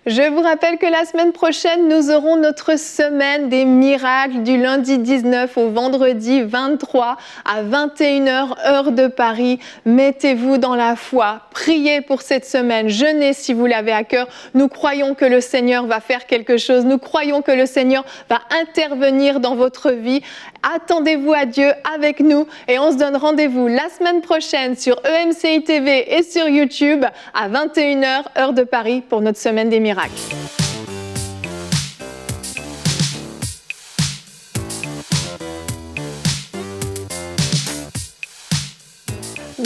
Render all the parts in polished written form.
Je vous rappelle que la semaine prochaine, nous aurons notre semaine des miracles du lundi 19 au vendredi 23 à 21h, heure de Paris. Mettez-vous dans la foi, priez pour cette semaine, jeûnez si vous l'avez à cœur. Nous croyons que le Seigneur va faire quelque chose, nous croyons que le Seigneur va intervenir dans votre vie. Attendez-vous à Dieu avec nous et on se donne rendez-vous la semaine prochaine sur EMCI TV et sur YouTube à 21h, heure de Paris pour notre semaine des miracles.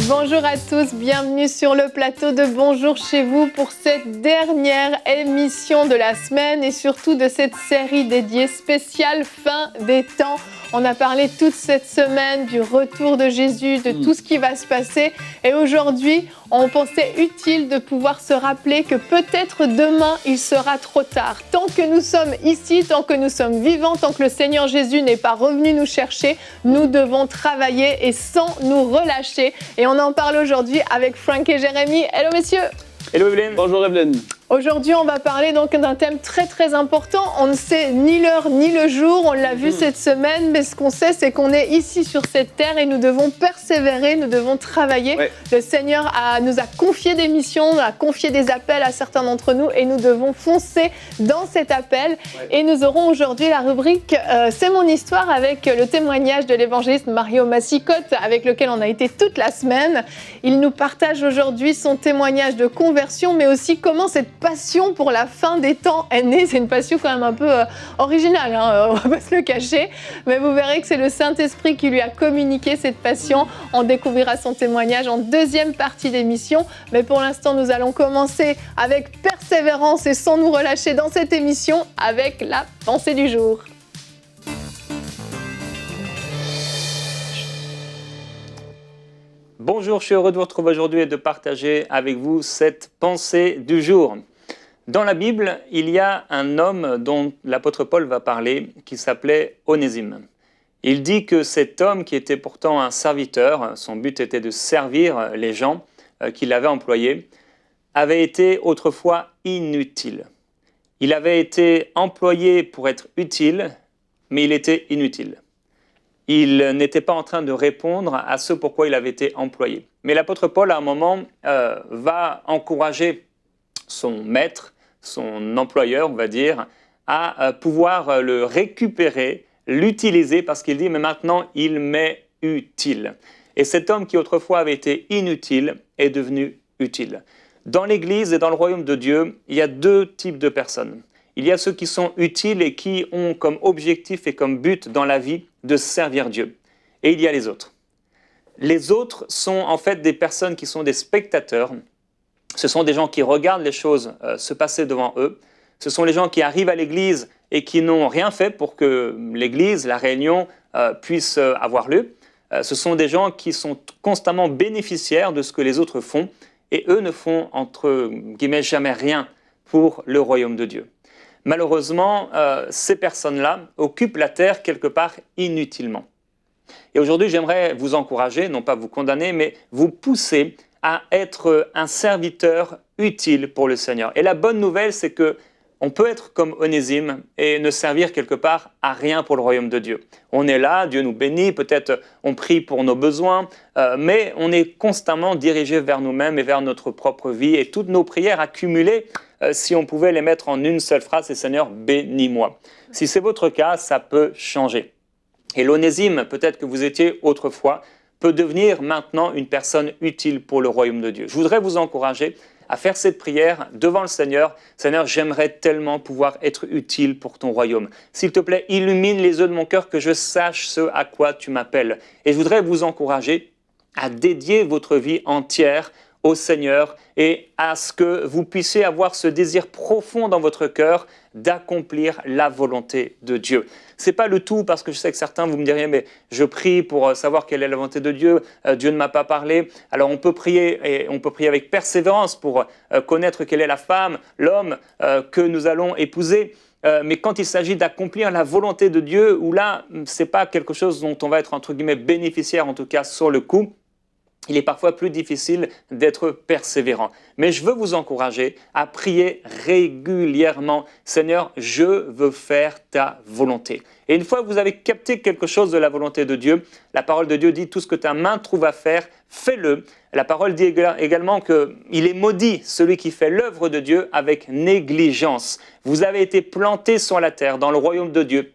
Bonjour à tous, bienvenue sur le plateau de Bonjour chez vous pour cette dernière émission de la semaine et surtout de cette série dédiée spéciale fin des temps. On a parlé toute cette semaine du retour de Jésus, de tout ce qui va se passer. Et aujourd'hui, on pensait utile de pouvoir se rappeler que peut-être demain, il sera trop tard. Tant que nous sommes ici, tant que nous sommes vivants, tant que le Seigneur Jésus n'est pas revenu nous chercher, nous devons travailler et sans nous relâcher. Et on en parle aujourd'hui avec Frank et Jérémy. Hello messieurs. Hello Evelyne. Bonjour Evelyne. Aujourd'hui, on va parler donc d'un thème très important. On ne sait ni l'heure ni le jour, on l'a vu cette semaine, mais ce qu'on sait, c'est qu'on est ici sur cette terre et nous devons persévérer, nous devons travailler. Ouais. Le Seigneur nous a confié des missions, a confié des appels à certains d'entre nous et nous devons foncer dans cet appel. Ouais. Et nous aurons aujourd'hui la rubrique C'est mon histoire avec le témoignage de l'évangéliste Mario Massicotte avec lequel on a été toute la semaine. Il nous partage aujourd'hui son témoignage de conversion, mais aussi comment cette passion pour la fin des temps est née. C'est une passion quand même un peu originale, hein, on va pas se le cacher, mais vous verrez que c'est le Saint-Esprit qui lui a communiqué cette passion. On découvrira son témoignage en deuxième partie d'émission, mais pour l'instant nous allons commencer avec persévérance et sans nous relâcher dans cette émission avec la pensée du jour. Bonjour, je suis heureux de vous retrouver aujourd'hui et de partager avec vous cette pensée du jour. Dans la Bible, il y a un homme dont l'apôtre Paul va parler qui s'appelait Onésime. Il dit que cet homme qui était pourtant un serviteur, son but était de servir les gens qu'il avait employés, avait été autrefois inutile. Il avait été employé pour être utile, mais il était inutile. Il n'était pas en train de répondre à ce pourquoi il avait été employé. Mais l'apôtre Paul, à un moment, va encourager son maître, son employeur, on va dire, à pouvoir le récupérer, l'utiliser, parce qu'il dit « mais maintenant, il m'est utile ». Et cet homme qui autrefois avait été inutile est devenu utile. Dans l'Église et dans le royaume de Dieu, il y a deux types de personnes. Il y a ceux qui sont utiles et qui ont comme objectif et comme but dans la vie de servir Dieu. Et il y a les autres. Les autres sont en fait des personnes qui sont des spectateurs. Ce sont des gens qui regardent les choses se passer devant eux. Ce sont les gens qui arrivent à l'église et qui n'ont rien fait pour que l'église, la réunion, puisse avoir lieu. Ce sont des gens qui sont constamment bénéficiaires de ce que les autres font et eux ne font, entre guillemets, jamais rien pour le royaume de Dieu. Malheureusement, ces personnes-là occupent la terre quelque part inutilement. Et aujourd'hui, j'aimerais vous encourager, non pas vous condamner, mais vous pousser à être un serviteur utile pour le Seigneur. Et la bonne nouvelle, c'est que on peut être comme Onésime et ne servir quelque part à rien pour le royaume de Dieu. On est là, Dieu nous bénit, peut-être on prie pour nos besoins, mais on est constamment dirigé vers nous-mêmes et vers notre propre vie. Et toutes nos prières accumulées, si on pouvait les mettre en une seule phrase, c'est « Seigneur, bénis-moi ». Si c'est votre cas, ça peut changer. Et l'Onésime, peut-être que vous étiez autrefois, peut devenir maintenant une personne utile pour le royaume de Dieu. Je voudrais vous encourager à faire cette prière devant le Seigneur. Seigneur, j'aimerais tellement pouvoir être utile pour ton royaume. S'il te plaît, illumine les yeux de mon cœur que je sache ce à quoi tu m'appelles. Et je voudrais vous encourager à dédier votre vie entière au Seigneur et à ce que vous puissiez avoir ce désir profond dans votre cœur d'accomplir la volonté de Dieu. Ce n'est pas le tout, parce que je sais que certains, vous me diriez, mais je prie pour savoir quelle est la volonté de Dieu, Dieu ne m'a pas parlé. Alors on peut prier, et on peut prier avec persévérance pour connaître quelle est la femme, l'homme que nous allons épouser. Mais quand il s'agit d'accomplir la volonté de Dieu, où là, ce n'est pas quelque chose dont on va être, entre guillemets, bénéficiaire, en tout cas sur le coup, il est parfois plus difficile d'être persévérant. Mais je veux vous encourager à prier régulièrement. Seigneur, je veux faire ta volonté. Et une fois que vous avez capté quelque chose de la volonté de Dieu, la parole de Dieu dit tout ce que ta main trouve à faire, fais-le. La parole dit également qu'il est maudit celui qui fait l'œuvre de Dieu avec négligence. Vous avez été plantés sur la terre, dans le royaume de Dieu,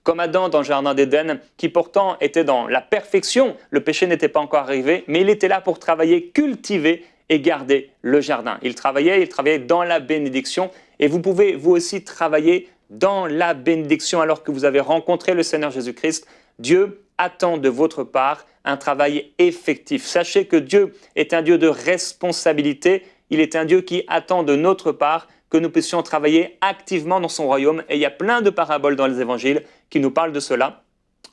comme Adam dans le jardin d'Éden, qui pourtant était dans la perfection. Le péché n'était pas encore arrivé, mais il était là pour travailler, cultiver et garder le jardin. Il travaillait dans la bénédiction. Et vous pouvez, vous aussi, travailler dans la bénédiction alors que vous avez rencontré le Seigneur Jésus-Christ. Dieu attend de votre part un travail effectif. Sachez que Dieu est un Dieu de responsabilité. Il est un Dieu qui attend de notre part que nous puissions travailler activement dans son royaume. Et il y a plein de paraboles dans les évangiles qui nous parlent de cela.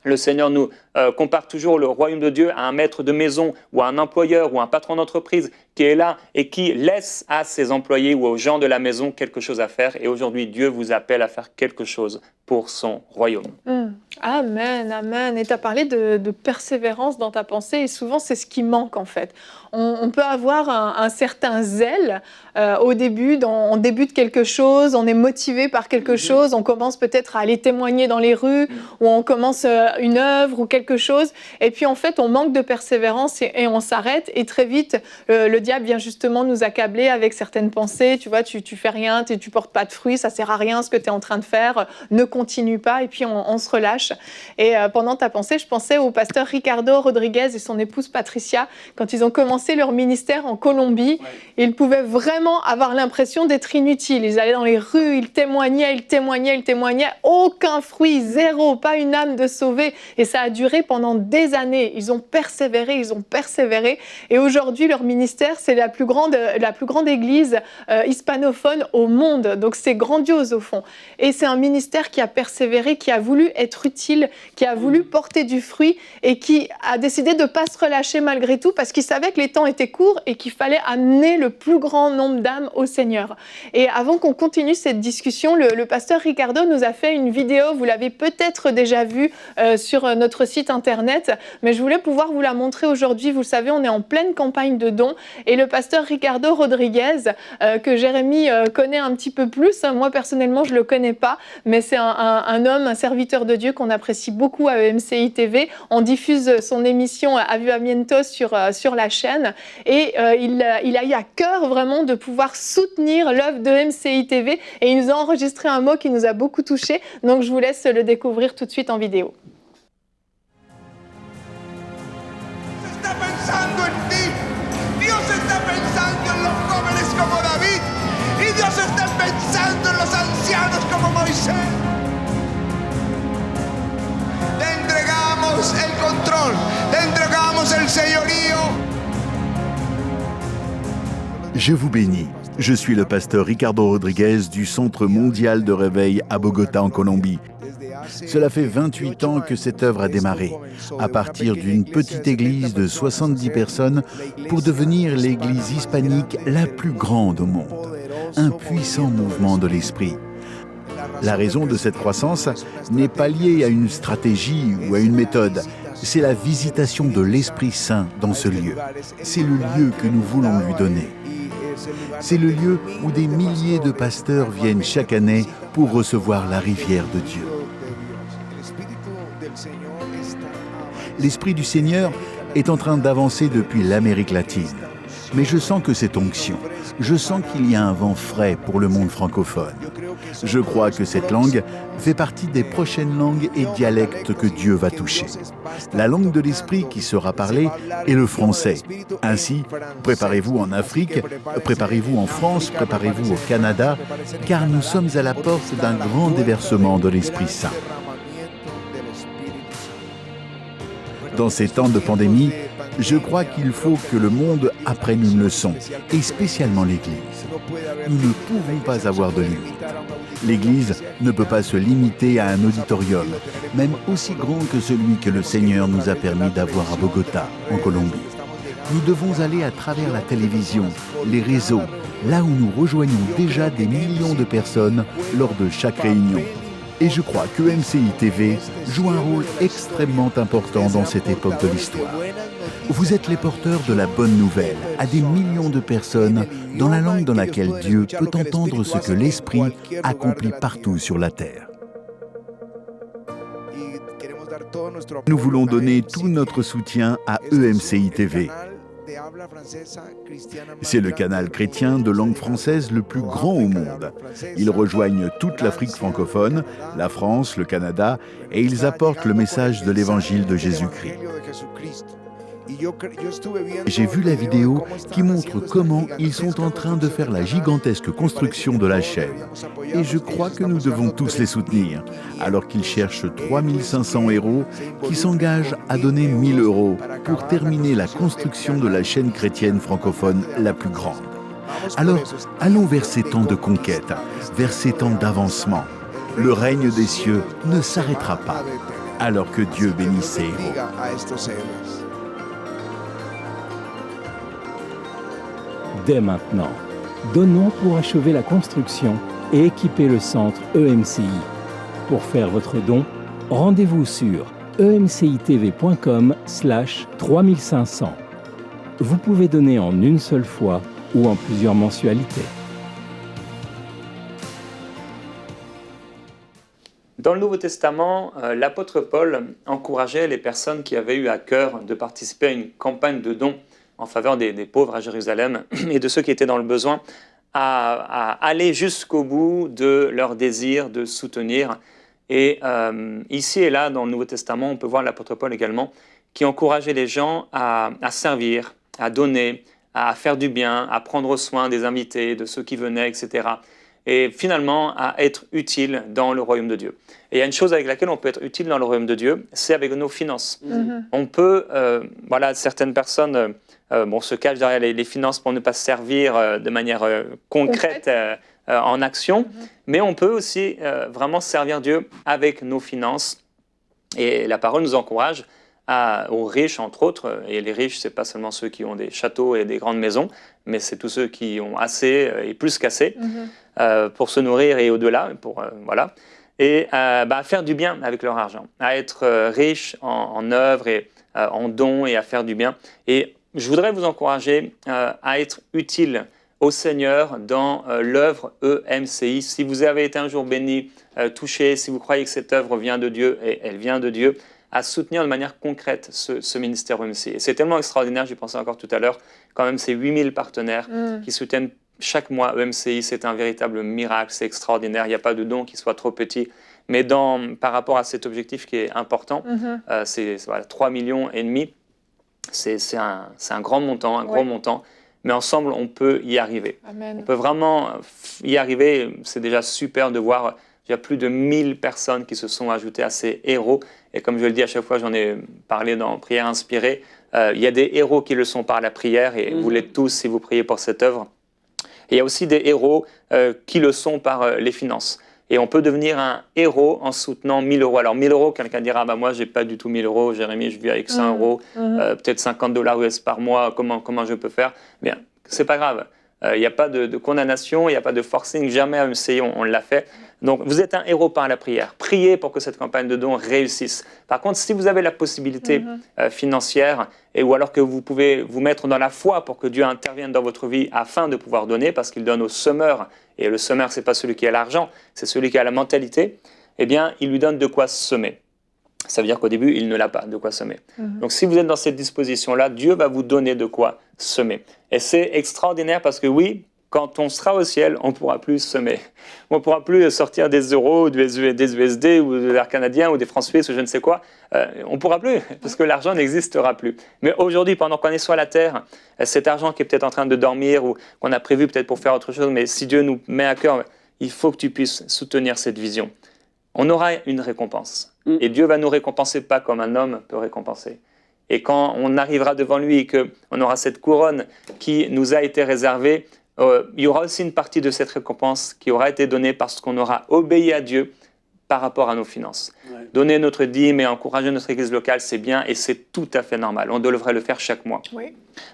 Le Seigneur nous compare toujours le royaume de Dieu à un maître de maison ou à un employeur ou un patron d'entreprise qui est là et qui laisse à ses employés ou aux gens de la maison quelque chose à faire. Et aujourd'hui, Dieu vous appelle à faire quelque chose pour son royaume. Amen, amen. Et tu as parlé de persévérance dans ta pensée et souvent c'est ce qui manque en fait. On peut avoir un certain zèle au début, on débute quelque chose, on est motivé par quelque chose, on commence peut-être à aller témoigner dans les rues ou on commence une œuvre ou quelque chose et puis en fait on manque de persévérance et on s'arrête et très vite le diable vient justement nous accabler avec certaines pensées, tu vois, tu fais rien, tu portes pas de fruits, ça sert à rien ce que tu es en train de faire, ne continue pas et puis on se relâche. Et pendant ta pensée, je pensais au pasteur Ricardo Rodriguez et son épouse Patricia quand ils ont commencé leur ministère en Colombie. Ouais. Ils pouvaient vraiment avoir l'impression d'être inutiles. Ils allaient dans les rues, ils témoignaient, aucun fruit, zéro, pas une âme de sauvée. Et ça a duré pendant des années. Ils ont persévéré. Et aujourd'hui, leur ministère, c'est la plus grande église hispanophone au monde. Donc c'est grandiose au fond. Et c'est un ministère qui a persévéré, qui a voulu être utile, qui a voulu porter du fruit et qui a décidé de ne pas se relâcher malgré tout parce qu'il savait que les temps étaient courts et qu'il fallait amener le plus grand nombre d'âmes au Seigneur. Et avant qu'on continue cette discussion, le pasteur Ricardo nous a fait une vidéo, vous l'avez peut-être déjà vue sur notre site internet, mais je voulais pouvoir vous la montrer aujourd'hui. Vous le savez, on est en pleine campagne de dons et le pasteur Ricardo Rodriguez, que Jérémy connaît un petit peu plus, moi personnellement je ne le connais pas, mais c'est un homme, un serviteur de Dieu qu'on apprécie beaucoup à MCI TV. On diffuse son émission Avivamiento sur la chaîne et il a eu à cœur vraiment de pouvoir soutenir l'œuvre de MCI TV et il nous a enregistré un mot qui nous a beaucoup touchés. Donc je vous laisse le découvrir tout de suite en vidéo. Te entregamos el control, te entregamos el señorío. Je vous bénis. Je suis le pasteur Ricardo Rodriguez du Centre mondial de réveil à Bogota en Colombie. Cela fait 28 ans que cette œuvre a démarré, à partir d'une petite église de 70 personnes pour devenir l'église hispanique la plus grande au monde. Un puissant mouvement de l'esprit. La raison de cette croissance n'est pas liée à une stratégie ou à une méthode. C'est la visitation de l'Esprit Saint dans ce lieu. C'est le lieu que nous voulons lui donner. C'est le lieu où des milliers de pasteurs viennent chaque année pour recevoir la rivière de Dieu. L'Esprit du Seigneur est en train d'avancer depuis l'Amérique latine. Mais je sens que cette onction, je sens qu'il y a un vent frais pour le monde francophone. Je crois que cette langue fait partie des prochaines langues et dialectes que Dieu va toucher. La langue de l'Esprit qui sera parlée est le français. Ainsi, préparez-vous en Afrique, préparez-vous en France, préparez-vous au Canada, car nous sommes à la porte d'un grand déversement de l'Esprit Saint. Dans ces temps de pandémie, je crois qu'il faut que le monde apprenne une leçon, et spécialement l'Église. Nous ne pouvons pas avoir de limite. L'Église ne peut pas se limiter à un auditorium, même aussi grand que celui que le Seigneur nous a permis d'avoir à Bogota, en Colombie. Nous devons aller à travers la télévision, les réseaux, là où nous rejoignons déjà des millions de personnes lors de chaque réunion. Et je crois que MCI TV joue un rôle extrêmement important dans cette époque de l'histoire. Vous êtes les porteurs de la bonne nouvelle à des millions de personnes dans la langue dans laquelle Dieu peut entendre ce que l'Esprit accomplit partout sur la terre. Nous voulons donner tout notre soutien à EMCI TV. C'est le canal chrétien de langue française le plus grand au monde. Ils rejoignent toute l'Afrique francophone, la France, le Canada, et ils apportent le message de l'évangile de Jésus-Christ. J'ai vu la vidéo qui montre comment ils sont en train de faire la gigantesque construction de la chaîne. Et je crois que nous devons tous les soutenir, alors qu'ils cherchent 3500 héros qui s'engagent à donner 1000 € pour terminer la construction de la chaîne chrétienne francophone la plus grande. Alors, allons vers ces temps de conquête, vers ces temps d'avancement. Le règne des cieux ne s'arrêtera pas, alors que Dieu bénisse ses héros. Dès maintenant, donnons pour achever la construction et équiper le centre EMCI. Pour faire votre don, rendez-vous sur emcitv.com/3500. Vous pouvez donner en une seule fois ou en plusieurs mensualités. Dans le Nouveau Testament, l'apôtre Paul encourageait les personnes qui avaient eu à cœur de participer à une campagne de dons en faveur des pauvres à Jérusalem et de ceux qui étaient dans le besoin, à aller jusqu'au bout de leur désir de soutenir. Et ici et là, dans le Nouveau Testament, on peut voir l'apôtre Paul également, qui encourageait les gens à servir, à donner, à faire du bien, à prendre soin des invités, de ceux qui venaient, etc. Et finalement, à être utile dans le royaume de Dieu. Et il y a une chose avec laquelle on peut être utile dans le royaume de Dieu, c'est avec nos finances. On peut, certaines personnes se cachent derrière les finances pour ne pas se servir de manière concrète en action, mais on peut aussi vraiment servir Dieu avec nos finances. Et la parole nous encourage aux riches, entre autres, et les riches, ce n'est pas seulement ceux qui ont des châteaux et des grandes maisons, mais c'est tous ceux qui ont assez et plus qu'assez pour se nourrir et au-delà, et à faire du bien avec leur argent, à être riche en œuvres et en dons et à faire du bien. Et je voudrais vous encourager à être utile au Seigneur dans l'œuvre EMCI. Si vous avez été un jour béni, touché, si vous croyez que cette œuvre vient de Dieu, et elle vient de Dieu, à soutenir de manière concrète ce ministère EMCI. Et c'est tellement extraordinaire, j'y pensais encore tout à l'heure, quand même ces 8000 partenaires qui soutiennent chaque mois EMCI, c'est un véritable miracle, c'est extraordinaire, il n'y a pas de don qui soit trop petit. Mais par rapport à cet objectif qui est important, c'est 3,5 millions, c'est un grand montant, un gros montant, mais ensemble on peut y arriver. Amen. On peut vraiment y arriver, c'est déjà super de voir, il y a plus de 1000 personnes qui se sont ajoutées à ces héros, et comme je le dis à chaque fois, j'en ai parlé dans Prière inspirée, il y a des héros qui le sont par la prière, et vous l'êtes tous si vous priez pour cette œuvre. Et il y a aussi des héros qui le sont par les finances. Et on peut devenir un héros en soutenant 1000 €. Alors 1000 €, quelqu'un dira, moi j'ai pas du tout 1000 €, Jérémy, je vis avec 100 €, peut-être $50 US par mois, comment je peux faire? Bien, c'est pas grave. Il n'y a pas de condamnation, il n'y a pas de forcing, jamais à MCI on l'a fait. Donc vous êtes un héros par la prière. Priez pour que cette campagne de dons réussisse. Par contre, si vous avez la possibilité financière, ou alors que vous pouvez vous mettre dans la foi pour que Dieu intervienne dans votre vie afin de pouvoir donner, parce qu'il donne au semeur, et le semeur, ce n'est pas celui qui a l'argent, c'est celui qui a la mentalité, eh bien, il lui donne de quoi semer. Ça veut dire qu'au début, il ne l'a pas de quoi semer. Donc si vous êtes dans cette disposition-là, Dieu va vous donner de quoi semer. Et c'est extraordinaire parce que oui, quand on sera au ciel, on ne pourra plus semer. On ne pourra plus sortir des euros, des USD ou de l'air canadien ou des francs suisses ou je ne sais quoi. On ne pourra plus parce que l'argent n'existera plus. Mais aujourd'hui, pendant qu'on est sur la terre, cet argent qui est peut-être en train de dormir ou qu'on a prévu peut-être pour faire autre chose, mais si Dieu nous met à cœur, il faut que tu puisses soutenir cette vision. On aura une récompense. Et Dieu va nous récompenser pas comme un homme peut récompenser. Et quand on arrivera devant lui et qu'on aura cette couronne qui nous a été réservée, il y aura aussi une partie de cette récompense qui aura été donnée parce qu'on aura obéi à Dieu par rapport à nos finances. Donner notre dîme et encourager notre église locale, c'est bien et c'est tout à fait normal. On devrait le faire chaque mois.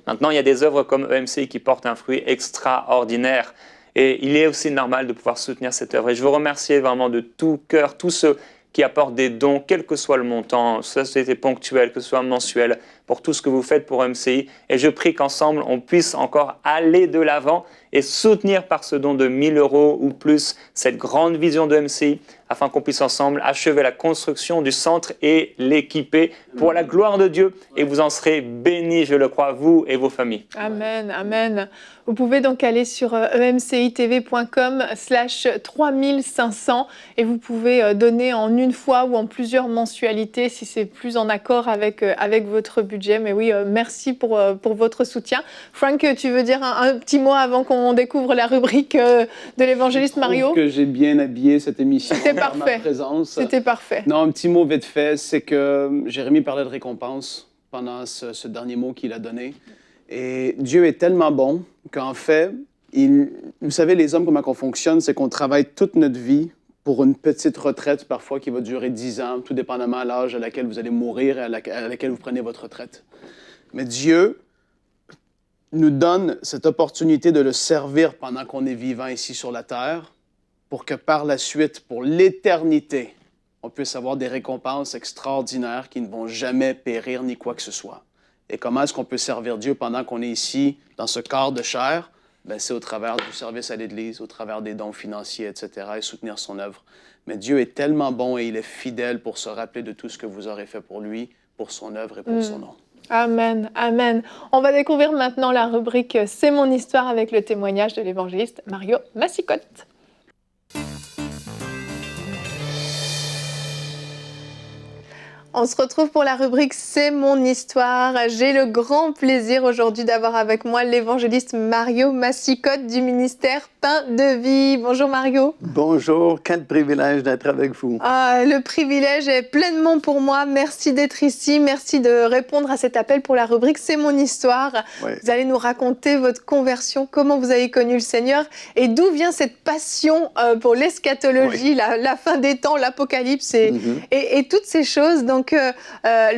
Maintenant, il y a des œuvres comme EMCI qui portent un fruit extraordinaire. Et il est aussi normal de pouvoir soutenir cette œuvre. Et je veux remercier vraiment de tout cœur tous ceux qui apportent des dons, quel que soit le montant, que ce soit ponctuel, que ce soit mensuel, pour tout ce que vous faites pour MCI. Et je prie qu'ensemble, on puisse encore aller de l'avant et soutenir par ce don de 1 000 € ou plus cette grande vision de MCI, afin qu'on puisse ensemble achever la construction du centre et l'équiper pour la gloire de Dieu. Et vous en serez bénis, je le crois, vous et vos familles. Amen, amen. Vous pouvez donc aller sur emcitv.com/3500 et vous pouvez donner en une fois ou en plusieurs mensualités si c'est plus en accord avec votre budget. Mais oui, merci pour votre soutien. Frank, tu veux dire un petit mot avant qu'on découvre la rubrique de l'évangéliste Mario? Je trouve que j'ai bien habillé cette émission. C'était parfait. C'était parfait. Non, un petit mot vite fait, c'est que Jérémie parlait de récompense pendant ce dernier mot qu'il a donné. Et Dieu est tellement bon qu'en fait, vous savez, les hommes, comment on fonctionne, c'est qu'on travaille toute notre vie pour une petite retraite, parfois qui va durer 10 ans, tout dépendamment à l'âge à laquelle vous allez mourir et à laquelle vous prenez votre retraite. Mais Dieu nous donne cette opportunité de le servir pendant qu'on est vivant ici sur la terre, pour que par la suite, pour l'éternité, on puisse avoir des récompenses extraordinaires qui ne vont jamais périr ni quoi que ce soit. Et comment est-ce qu'on peut servir Dieu pendant qu'on est ici, dans ce corps de chair? Ben, c'est au travers du service à l'Église, au travers des dons financiers, etc., et soutenir son œuvre. Mais Dieu est tellement bon et il est fidèle pour se rappeler de tout ce que vous aurez fait pour lui, pour son œuvre et pour son nom. Amen, amen. On va découvrir maintenant la rubrique « C'est mon histoire » avec le témoignage de l'évangéliste Mario Massicotte. On se retrouve pour la rubrique « C'est mon histoire ». J'ai le grand plaisir aujourd'hui d'avoir avec moi l'évangéliste Mario Massicotte du ministère Pain de Vie. Bonjour Mario. Bonjour, quel privilège d'être avec vous. Le privilège est pleinement pour moi. Merci d'être ici, merci de répondre à cet appel pour la rubrique « C'est mon histoire ». Oui. Vous allez nous raconter votre conversion, comment vous avez connu le Seigneur et d'où vient cette passion pour l'eschatologie, oui. la fin des temps, l'apocalypse et toutes ces choses. Donc,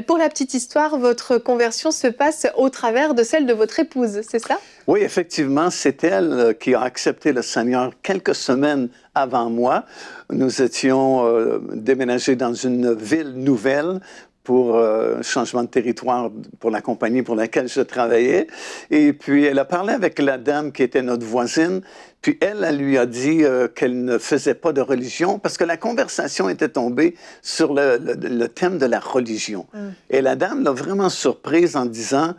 pour la petite histoire, votre conversion se passe au travers de celle de votre épouse, c'est ça? Oui, effectivement, c'est elle qui a accepté le Seigneur quelques semaines avant moi. Nous étions déménagés dans une ville nouvelle pour changement de territoire pour la compagnie pour laquelle je travaillais. Et puis, elle a parlé avec la dame qui était notre voisine. Puis elle lui a dit qu'elle ne faisait pas de religion parce que la conversation était tombée sur le thème de la religion. Et la dame l'a vraiment surprise en disant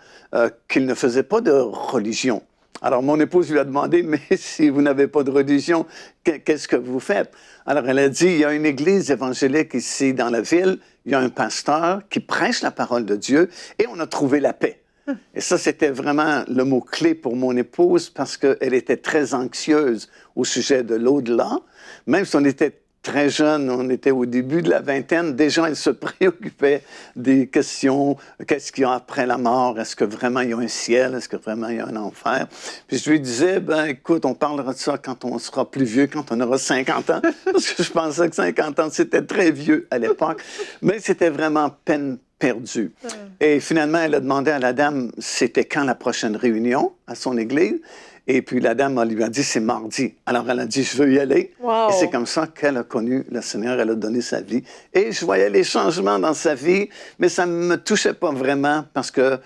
qu'il ne faisait pas de religion. Alors, mon épouse lui a demandé, mais si vous n'avez pas de religion, qu'est-ce que vous faites? Alors, elle a dit, il y a une église évangélique ici dans la ville, il y a un pasteur qui prêche la parole de Dieu et on a trouvé la paix. Et ça, c'était vraiment le mot-clé pour mon épouse parce qu'elle était très anxieuse au sujet de l'au-delà. Même si on était très jeune, on était au début de la vingtaine, déjà elle se préoccupait des questions, qu'est-ce qu'il y a après la mort? Est-ce que vraiment il y a un ciel? Est-ce que vraiment il y a un enfer? Puis je lui disais, ben écoute, on parlera de ça quand on sera plus vieux, quand on aura 50 ans. Parce que je pensais que 50 ans, c'était très vieux à l'époque. Mais c'était vraiment peine perdue. Et finalement, elle a demandé à la dame, c'était quand la prochaine réunion à son église? Et puis la dame lui a dit, c'est mardi. Alors elle a dit, je veux y aller. Wow. Et c'est comme ça qu'elle a connu le Seigneur, elle a donné sa vie. Et je voyais les changements dans sa vie, mais ça ne me touchait pas vraiment parce que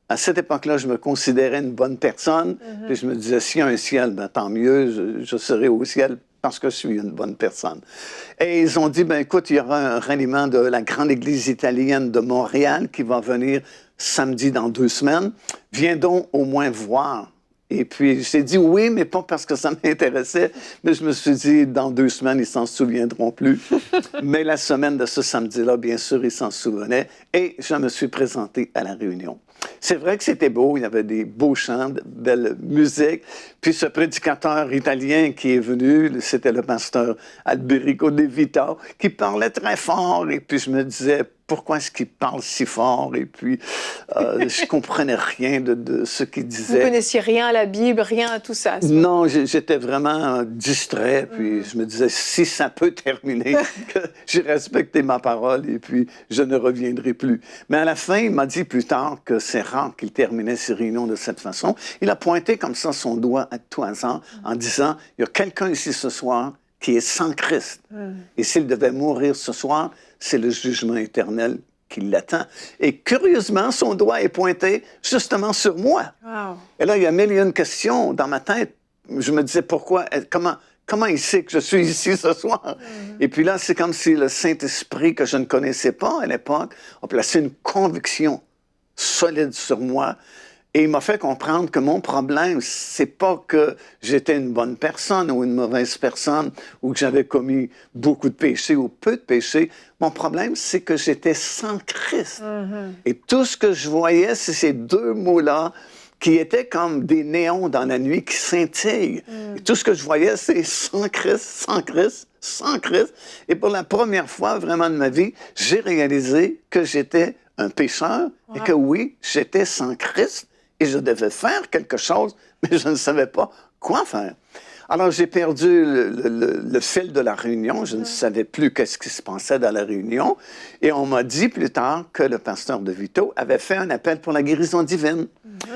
à cette époque-là, je me considérais une bonne personne. Puis je me disais, s'il y a un ciel, ben, tant mieux, je serai au ciel parce que je suis une bonne personne. Et ils ont dit, ben écoute, il y aura un ralliement de la grande église italienne de Montréal qui va venir samedi dans 2 semaines. Viens donc au moins voir. Et puis, j'ai dit oui, mais pas parce que ça m'intéressait, mais je me suis dit, dans 2 semaines, ils ne s'en souviendront plus. Mais la semaine de ce samedi-là, bien sûr, ils s'en souvenaient. Et je me suis présenté à la réunion. C'est vrai que c'était beau, il y avait des beaux chants, de belle musique. Puis ce prédicateur italien qui est venu, c'était le pasteur Alberico De Vita, qui parlait très fort. Et puis je me disais, pourquoi est-ce qu'il parle si fort? Et puis, je comprenais rien de ce qu'il disait. Vous connaissiez rien à la Bible, rien à tout ça? Non, j'étais vraiment distrait. Puis je me disais, si ça peut terminer, que j'ai respecté ma parole et puis je ne reviendrai plus. Mais à la fin, il m'a dit plus tard que c'est rare qu'il terminait ses réunions de cette façon. Il a pointé comme ça son doigt à tout hasard en disant, il y a quelqu'un ici ce soir qui est sans Christ. Et s'il devait mourir ce soir, c'est le jugement éternel qui l'attend. Et curieusement, son doigt est pointé justement sur moi. Wow. Et là, il y a mille et une questions dans ma tête. Je me disais, pourquoi, comment il sait que je suis ici ce soir? Et puis là, c'est comme si le Saint-Esprit, que je ne connaissais pas à l'époque, a placé une conviction solide sur moi. Et il m'a fait comprendre que mon problème, c'est pas que j'étais une bonne personne ou une mauvaise personne ou que j'avais commis beaucoup de péchés ou peu de péchés. Mon problème, c'est que j'étais sans Christ. Et tout ce que je voyais, c'est ces deux mots-là qui étaient comme des néons dans la nuit qui scintillent. Et tout ce que je voyais, c'est sans Christ, sans Christ, sans Christ. Et pour la première fois vraiment de ma vie, j'ai réalisé que j'étais un pécheur et que oui, j'étais sans Christ. Et je devais faire quelque chose, mais je ne savais pas quoi faire. Alors, j'ai perdu le fil de la réunion. Je ne savais plus qu'est-ce qui se passait dans la réunion. Et on m'a dit plus tard que le pasteur de Vito avait fait un appel pour la guérison divine.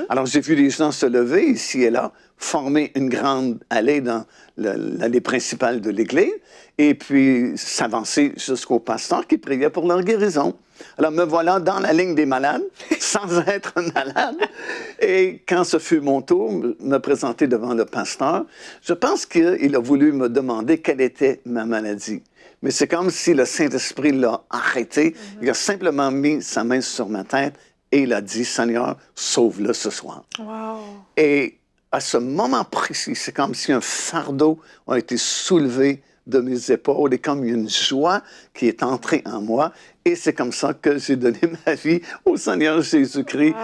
Alors, j'ai vu les gens se lever ici et là, former une grande allée dans l'allée principale de l'Église, et puis s'avancer jusqu'au pasteur qui priait pour leur guérison. Alors, me voilà dans la ligne des malades, sans être malade. Et quand ce fut mon tour, me présenter devant le pasteur, je pense qu'il a voulu me demander quelle était ma maladie. Mais c'est comme si le Saint-Esprit l'a arrêté. Il a simplement mis sa main sur ma tête et il a dit, « Seigneur, sauve-le ce soir. » Wow. Et à ce moment précis, c'est comme si un fardeau a été soulevé de mes épaules et comme une joie qui est entrée en moi. Et c'est comme ça que j'ai donné ma vie au Seigneur Jésus-Christ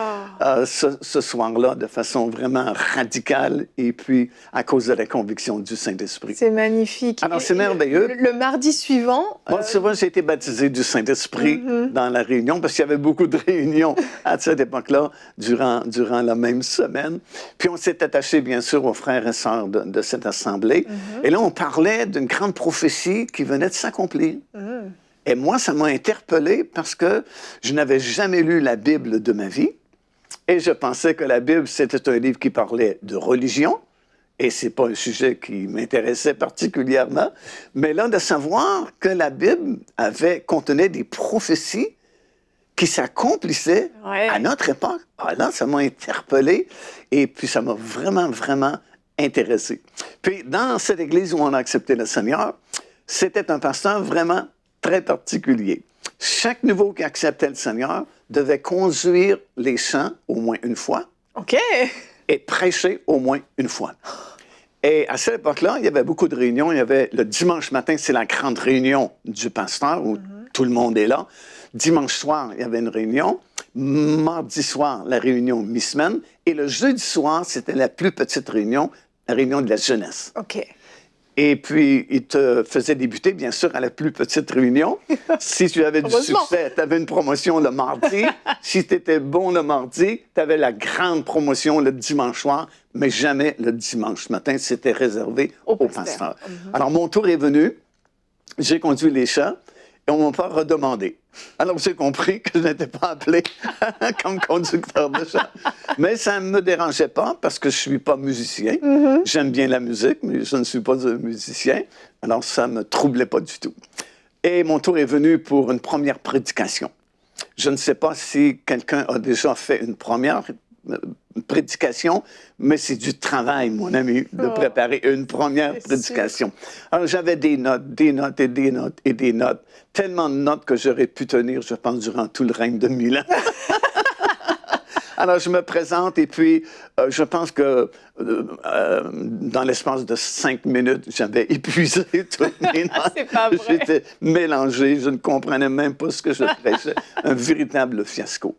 ce soir-là, de façon vraiment radicale, et puis à cause de la conviction du Saint-Esprit. C'est magnifique. Alors, c'est merveilleux. Le mardi suivant... Moi, souvent, j'ai été baptisé du Saint-Esprit dans la réunion, parce qu'il y avait beaucoup de réunions à cette époque-là, durant la même semaine. Puis on s'est attaché, bien sûr, aux frères et sœurs de cette assemblée. Et là, on parlait d'une grande prophétie qui venait de s'accomplir. Et moi, ça m'a interpellé parce que je n'avais jamais lu la Bible de ma vie. Et je pensais que la Bible, c'était un livre qui parlait de religion. Et ce n'est pas un sujet qui m'intéressait particulièrement. Mais là, de savoir que la Bible contenait des prophéties qui s'accomplissaient à notre époque, là, ça m'a interpellé. Et puis, ça m'a vraiment, vraiment intéressé. Puis, dans cette église où on a accepté le Seigneur, c'était un pasteur vraiment très particulier. Chaque nouveau qui acceptait le Seigneur devait conduire les chants au moins une fois. OK. Et prêcher au moins une fois. Et à cette époque-là, il y avait beaucoup de réunions. Il y avait le dimanche matin, c'est la grande réunion du pasteur où tout le monde est là. Dimanche soir, il y avait une réunion. Mardi soir, la réunion mi-semaine. Et le jeudi soir, c'était la plus petite réunion, la réunion de la jeunesse. OK. Et puis, il te faisait débuter, bien sûr, à la plus petite réunion. Si tu avais du succès, tu avais une promotion le mardi. Si tu étais bon le mardi, tu avais la grande promotion le dimanche soir, mais jamais le dimanche matin. C'était réservé au pasteur. Alors, mon tour est venu. J'ai conduit les chants et on m'a pas redemandé. Alors, j'ai compris que je n'étais pas appelé comme conducteur de chant. Mais ça ne me dérangeait pas parce que je ne suis pas musicien. J'aime bien la musique, mais je ne suis pas un musicien. Alors, ça ne me troublait pas du tout. Et mon tour est venu pour une première prédication. Je ne sais pas si quelqu'un a déjà fait une première prédication, mais c'est du travail, mon ami, de préparer une première prédication. Alors, j'avais des notes et des notes et des notes. Tellement de notes que j'aurais pu tenir, je pense, durant tout le règne de Milan. Alors, je me présente et puis je pense que dans l'espace de 5 minutes, j'avais épuisé toutes mes notes. C'est pas vrai. J'étais mélangé, je ne comprenais même pas ce que je prêchais. Un véritable fiasco.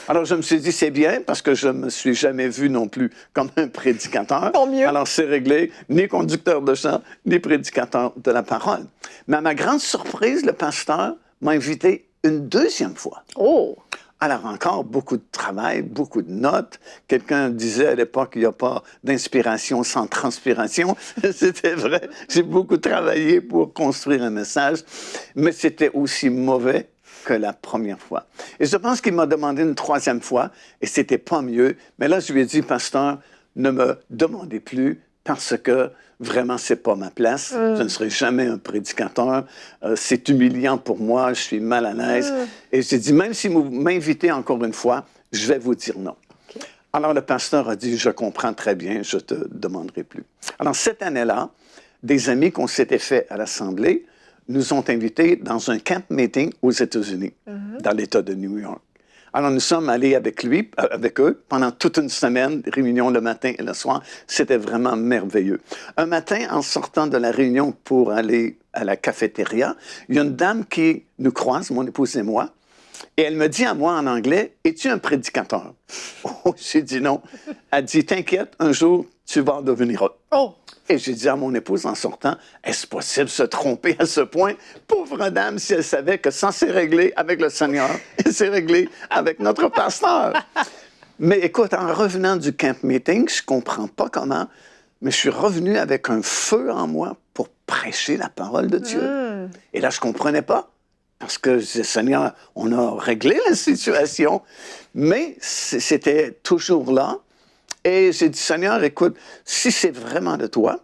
Alors, je me suis dit, c'est bien, parce que je ne me suis jamais vu non plus comme un prédicateur. Tant mieux. Alors, c'est réglé, ni conducteur de chant, ni prédicateur de la parole. Mais à ma grande surprise, le pasteur m'a invité une deuxième fois. Oh! Alors encore beaucoup de travail, beaucoup de notes. Quelqu'un disait à l'époque qu'il n'y a pas d'inspiration sans transpiration. C'était vrai. J'ai beaucoup travaillé pour construire un message, mais c'était aussi mauvais que la première fois. Et je pense qu'il m'a demandé une troisième fois, et c'était pas mieux. Mais là, je lui ai dit, pasteur, ne me demandez plus parce que vraiment, c'est pas ma place. Je ne serai jamais un prédicateur. C'est humiliant pour moi. Je suis mal à l'aise. Et j'ai dit, même si vous m'invitez encore une fois, je vais vous dire non. Okay. Alors, le pasteur a dit, je comprends très bien, je te demanderai plus. Alors, cette année-là, des amis qu'on s'était fait à l'Assemblée nous ont invités dans un camp meeting aux États-Unis, dans l'État de New York. Alors, nous sommes allés avec eux, pendant toute une semaine, réunion le matin et le soir. C'était vraiment merveilleux. Un matin, en sortant de la réunion pour aller à la cafétéria, il y a une dame qui nous croise, mon épouse et moi, et elle me dit à moi en anglais, « Es-tu un prédicateur? » Oh, j'ai dit non. Elle dit, « T'inquiète, un jour, tu vas en devenir un. » Oh. Et j'ai dit à mon épouse en sortant, est-ce possible de se tromper à ce point? Pauvre dame, si elle savait que ça s'est réglé avec le Seigneur, et c'est réglé avec notre pasteur. Mais écoute, en revenant du camp meeting, je ne comprends pas comment, mais je suis revenu avec un feu en moi pour prêcher la parole de Dieu. Et là, je ne comprenais pas. Parce que je disais, Seigneur, on a réglé la situation, mais c'était toujours là. Et j'ai dit, Seigneur, écoute, si c'est vraiment de toi,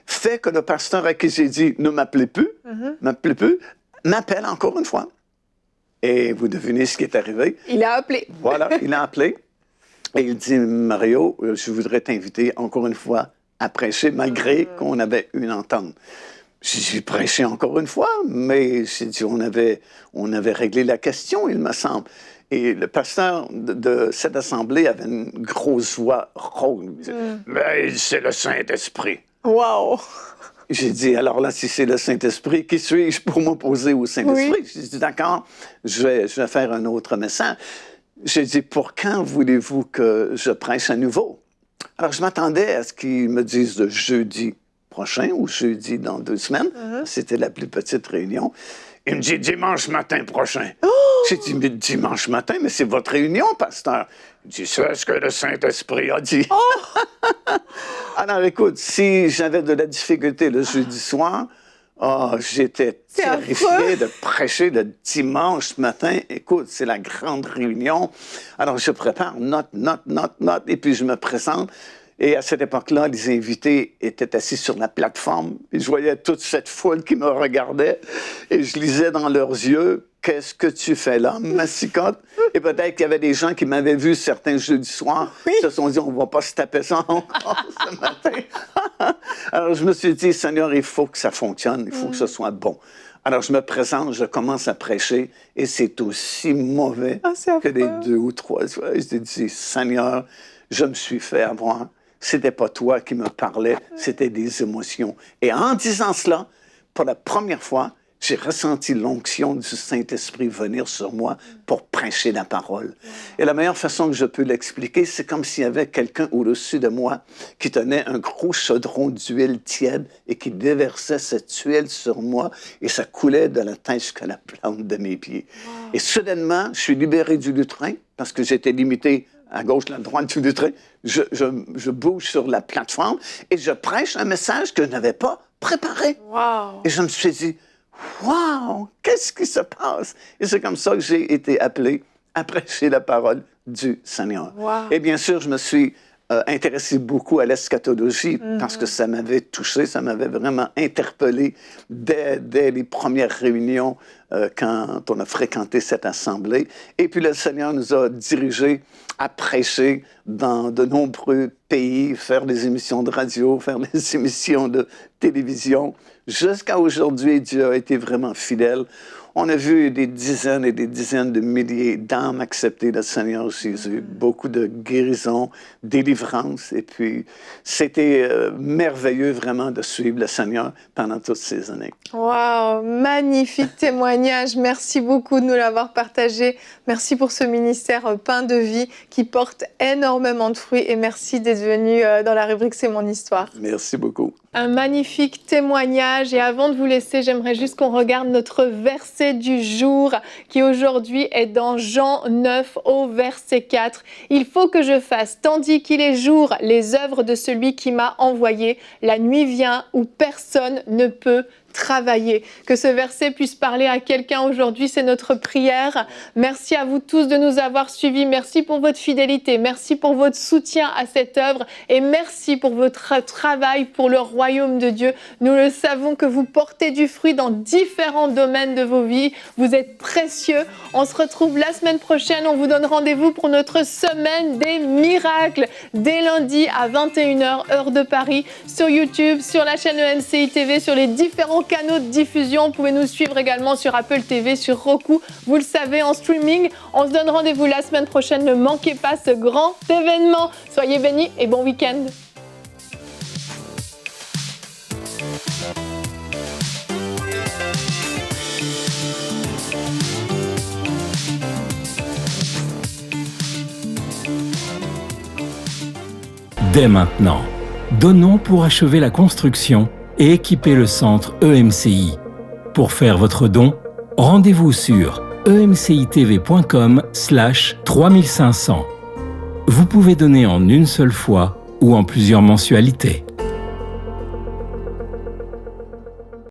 fais que le pasteur à qui j'ai dit, ne m'appelez plus, m'appelle encore une fois. Et vous devinez ce qui est arrivé. Il a appelé. Voilà, il a appelé. Et il dit, Mario, je voudrais t'inviter encore une fois à prêcher, malgré qu'on avait une entente. J'ai prêché encore une fois, mais j'ai dit, on avait réglé la question, il me semble. Et le pasteur de cette assemblée avait une grosse voix rauque. Il disait, mais c'est le Saint-Esprit. Wow! J'ai dit, alors là, si c'est le Saint-Esprit, qui suis-je pour m'opposer au Saint-Esprit? Oui. J'ai dit, d'accord, je vais faire un autre message. J'ai dit, pour quand voulez-vous que je prêche à nouveau? Alors, je m'attendais à ce qu'il me dise de jeudi prochain ou jeudi dans 2 semaines. C'était la plus petite réunion. Il me dit dimanche matin prochain. Oh! J'ai dit, mais dimanche matin, mais c'est votre réunion, pasteur. Il dit, c'est ce que le Saint-Esprit a dit. Oh! Alors, écoute, si j'avais de la difficulté le jeudi soir, j'étais terrifié de prêcher le dimanche matin. Écoute, c'est la grande réunion. Alors, je prépare note, et puis je me présente. Et à cette époque-là, les invités étaient assis sur la plateforme. Et je voyais toute cette foule qui me regardait. Et je lisais dans leurs yeux, « Qu'est-ce que tu fais là, massicotte? » Et peut-être qu'il y avait des gens qui m'avaient vu certains jeudis soirs. Ils se sont dit, on ne va pas se taper ça encore ce matin. Alors je me suis dit, Seigneur, il faut que ça fonctionne, il faut que ce soit bon. Alors je me présente, je commence à prêcher. Et c'est aussi mauvais que les 2 ou 3 fois. Je dis, Seigneur, je me suis fait avoir. C'était pas toi qui me parlais, c'était des émotions. Et en disant cela, pour la première fois, j'ai ressenti l'onction du Saint-Esprit venir sur moi pour prêcher la parole. Et la meilleure façon que je peux l'expliquer, c'est comme s'il y avait quelqu'un au-dessus de moi qui tenait un gros chaudron d'huile tiède et qui déversait cette huile sur moi et ça coulait de la tête jusqu'à la plante de mes pieds. Et soudainement, je suis libéré du lutrin parce que j'étais limité à gauche, à droite du lutrin. Je bouge sur la plateforme et je prêche un message que je n'avais pas préparé. Wow. Et je me suis dit, wow, qu'est-ce qui se passe? Et c'est comme ça que j'ai été appelé à prêcher la parole du Seigneur. Wow. Et bien sûr, je me suis intéressé beaucoup à l'eschatologie parce que ça m'avait touché, ça m'avait vraiment interpellé dès les premières réunions quand on a fréquenté cette assemblée. Et puis le Seigneur nous a dirigés à prêcher dans de nombreux pays, faire des émissions de radio, faire des émissions de télévision. Jusqu'à aujourd'hui, Dieu a été vraiment fidèle. On a vu des dizaines et des dizaines de milliers d'âmes accepter le Seigneur Jésus, beaucoup de guérisons, délivrances. Et puis, c'était merveilleux vraiment de suivre le Seigneur pendant toutes ces années. Wow, magnifique témoignage. Merci beaucoup de nous l'avoir partagé. Merci pour ce ministère Pain de vie qui porte énormément de fruits. Et merci d'être venu dans la rubrique C'est mon histoire. Merci beaucoup. Un magnifique témoignage. Et avant de vous laisser, j'aimerais juste qu'on regarde notre verset du jour qui aujourd'hui est dans Jean 9 au verset 4. Il faut que je fasse, tandis qu'il est jour, les œuvres de celui qui m'a envoyé. La nuit vient où personne ne peut travailler. Que ce verset puisse parler à quelqu'un aujourd'hui, c'est notre prière. Merci à vous tous de nous avoir suivis. Merci pour votre fidélité. Merci pour votre soutien à cette œuvre et merci pour votre travail pour le royaume de Dieu. Nous le savons que vous portez du fruit dans différents domaines de vos vies. Vous êtes précieux. On se retrouve la semaine prochaine. On vous donne rendez-vous pour notre semaine des miracles dès lundi à 21h heure de Paris sur YouTube, sur la chaîne EMCI TV, sur les différents canaux de diffusion. Vous pouvez nous suivre également sur Apple TV, sur Roku. Vous le savez, en streaming. On se donne rendez-vous la semaine prochaine. Ne manquez pas ce grand événement. Soyez bénis et bon week-end. Dès maintenant, donnons pour achever la construction et équiper le centre EMCI. Pour faire votre don, rendez-vous sur emcitv.com/3500. Vous pouvez donner en une seule fois ou en plusieurs mensualités.